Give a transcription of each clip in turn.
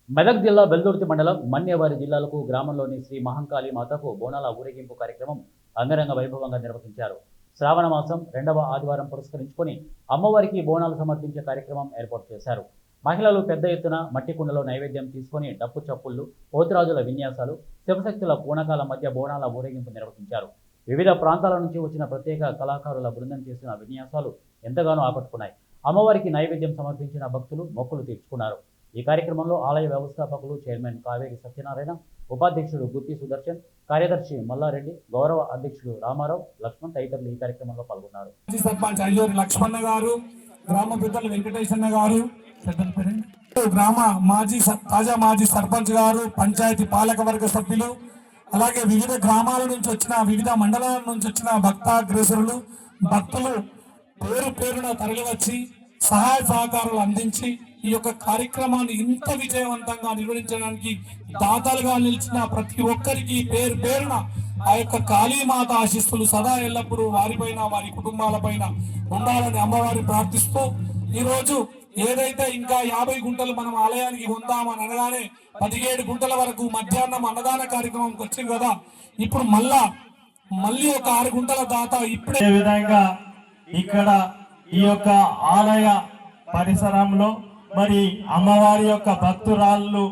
మెదక్ జిల్లా వెల్దుర్తి మండలం మన్యవారి జిల్లాలకు గ్రామంలోని శ్రీ మహంకాళి మాతకు బోనాల ఊరేగింపు కార్యక్రమం అంగరంగ వైభవంగా నిర్వహించారు. శ్రావణ మాసం 2వ ఆదివారం పురస్కరించుకొని అమ్మవారికి బోనాలు సమర్పించే కార్యక్రమం ఏర్పాటు చేశారు. మహిళలు పెద్ద ఎత్తున మట్టి కుండలో నైవేద్యం తీసుకొని డప్పు చప్పుళ్లు, పోతురాజుల విన్యాసాలు, శివశక్తుల పూనకాల మధ్య బోనాల ఊరేగింపు నిర్వహించారు. వివిధ ప్రాంతాల నుంచి వచ్చిన ప్రత్యేక కళాకారుల బృందం చేసిన విన్యాసాలు ఎంతగానో ఆకట్టుకున్నాయి. అమ్మవారికి నైవేద్యం సమర్పించిన భక్తులు మొక్కులు తీర్చుకున్నారు. ఈ కార్యక్రమంలో ఆలయ వ్యవస్థాపకులు చైర్మన్ కావేరి సత్యనారాయణ, ఉపాధ్యక్షుడు గుత్తి సుదర్శన్, కార్యదర్శి మల్లారెడ్డి, గౌరవ అధ్యక్షుడు రామారావు, లక్ష్మణ్ తదితరులు ఈ కార్యక్రమంలో పాల్గొన్నారు. సర్పంచ్ అయ్యూరి లక్ష్మణ గారు, గ్రామ పెద్దలు వెంకటేశన్న గారు, గ్రామ తాజా మాజీ సర్పంచ్ గారు, పంచాయతీ పాలక వర్గ సభ్యులు, అలాగే వివిధ గ్రామాల నుంచి వచ్చిన, వివిధ మండలాల నుంచి వచ్చిన భక్తాగ్రేసరులు, భక్తులు పేరు పేరున తరలివచ్చి సహాయ సహకారాలు అందించి ఈ యొక్క కార్యక్రమాన్ని ఇంత విజయవంతంగా నిర్వహించడానికి దాతలుగా నిలిచిన ప్రతి ఒక్కరికి పేరు పేరున ఆ యొక్క కాళీమాత ఆశీస్సులు సదా ఎల్లప్పుడూ వారిపైన, వారి కుటుంబాలపైన ఉండాలని అమ్మవారిని ప్రార్థిస్తూ, ఈరోజు ఏదైతే ఇంకా 50 గుంటలు మనం ఆలయానికి ఉందామని అనగానే 17 గుంటల వరకు మధ్యాహ్నం అన్నదాన కార్యక్రమంకి వచ్చింది కదా. ఇప్పుడు మళ్ళీ ఒక 6 గుంటల దాత ఇప్పుడే విధంగా ఇక్కడ ఈ యొక్క ఆలయ పరిసరంలో మరి అమ్మవారి యొక్క భక్తురాళ్ళు,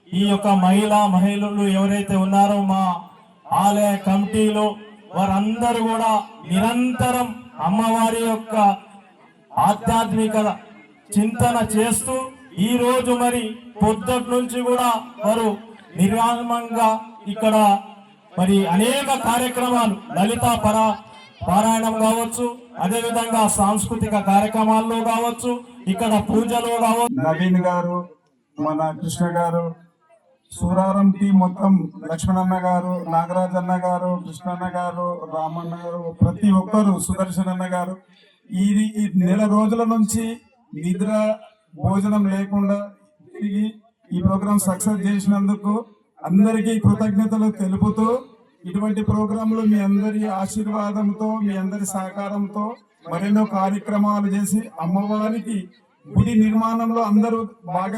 ఈ యొక్క మహిళలు ఎవరైతే ఉన్నారో మా ఆలయ కమిటీలో వారందరూ కూడా నిరంతరం అమ్మవారి యొక్క ఆధ్యాత్మిక చింతన చేస్తూ ఈ రోజు మరి పొద్దుటి నుంచి కూడా వారు నిర్విరామంగా ఇక్కడ మరి అనేక కార్యక్రమాలు, లలిత పారాయణం కావచ్చు, అదేవిధంగా సాంస్కృతిక కార్యక్రమాల్లో కావచ్చు, ఇక్కడ పూజలు కావచ్చు. నవీన్ గారు, మన కృష్ణ గారు, సూరారం టీం మొత్తం, లక్ష్మణన్న గారు, నాగరాజన్న గారు, కృష్ణన్న గారు, రామన్న గారు, ప్రతి ఒక్కరు, సుదర్శన్ అన్న గారు, ఈ నెల రోజుల నుంచి నిద్ర భోజనం లేకుండా తిరిగి ఈ ప్రోగ్రాం సక్సెస్ చేసినందుకు అందరికీ కృతజ్ఞతలు తెలుపుతూ, ఇటువంటి ప్రోగ్రాంలు మీ అందరి ఆశీర్వాదంతో, మీ అందరి సహకారంతో మరెన్నో కార్యక్రమాలు చేసి అమ్మవారికి గుడి నిర్మాణంలో అందరూ బాగా